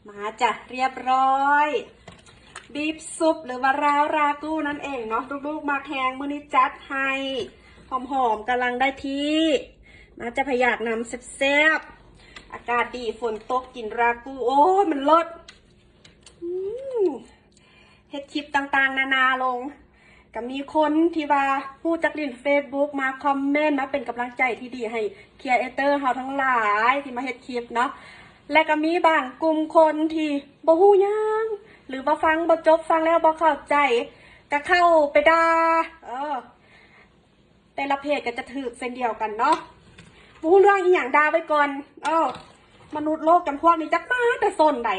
มาจ้ะเรียบร้อยบีฟซุปหรือว่าราวรากูนั่นเองเนาะลูกๆมาแพงมื้อนี้จัดให้หอมๆกำลังได้ที่มาจะพยากนำแซ่บๆอากาศดีฝนตกกินรากูโอ้ยมันเลิศเฮ็ดคลิปต่างๆนานาลงก็มีคนที่ว่าผู้จักลินเฟซบุ๊กมาคอมเมนต์มาเป็นกำลังใจที่ดีให้ครีเอเตอร์เฮาทั้งหลายที่มาเฮ็ดคลิปเนาะและก็มีบางกลุ่มคนที่บ่ฮู้หยังหรือว่าฟังบ่จบฟังแล้วบ่เข้าใจก็เข้าไปด่าแต่ละเพจก็จะถือเส้นเดียวกันเนาะบ่ฮู้เรื่องอีหยังด่าไว้ก่อนมนุษย์โลกจำพวกนี้จักมาแต่ซนใด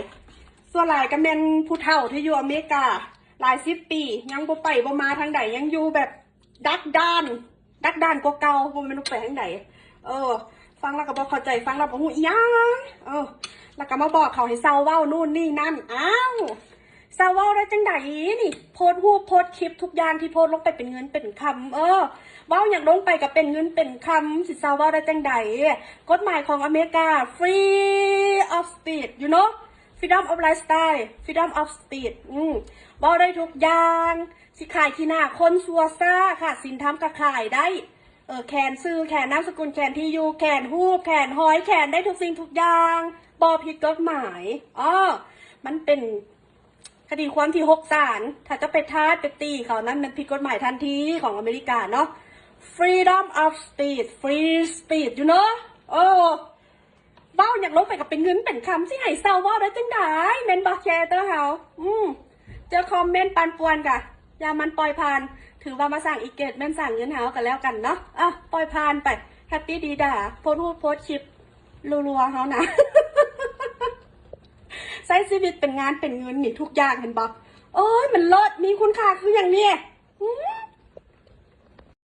ส่วนหลายก็แม่นผู้เฒ่าที่อยู่อเมริกาหลาย10 ปียังบ่ไปบ่มาทางใดยังอยู่แบบดักดานกว่าเก่าบ่แม่นไปทางใดฟังแล้วก็บ่เข้าใจฟังแล้วบ่ฮู้อีหยังแล้วก็มาบอกเขาให้เซาเว้านู่นนี่นั่นอ้าวเซาเว้าได้จังไดนี่โพสต์รูปโพสต์คลิปทุกอย่างที่โพสต์ลงไปเป็นเงินเป็นคำเว้าอย่างลงไปก็เป็นเงินเป็นคำสิเซาเว้าได้จังไดกฎหมายของอเมริกา free of speech you know freedom of lifestyle freedom of speech เว้าได้ทุกอย่างสิขายที่หน้าคนซัวซ่าค่ะสินทำก็ขายได้แขนซื้อแขนนามสกุลแขนที่อยู่แขนหูบแขนห้อยแขนได้ทุกสิ่งทุกอย่างบ่ผิดกฎหมายมันเป็นคดีความที่6 ศาลถ้าจะไปท้าไปตีเขานั้นมันผิดกฎหมายทันทีของอเมริกาเนาะ freedom of speech free speech you know เว้าอยากลบไปกับเป็นเงินเป็นคำสิให้เศร้าว่าได้จังไดเมนบอกแชร์เตอร์เฮาเจอคอมเมนต์ปันป่วนกะอย่ามันปล่อยผ่านถือว่ามาสั่งอีกเกตแม่นสั่งเงินเฮากันแล้วกันเนาะปล่อยผ่านไปแฮปปี้ดีด่าโพสต์รูปโพสต์คลิปรัวๆเฮานะ ใช้ชีวิตเป็นงานเป็นเงินนี่ทุกอย่างเห็นบอกมันเลิศมีคุณค่าคืออย่างนี้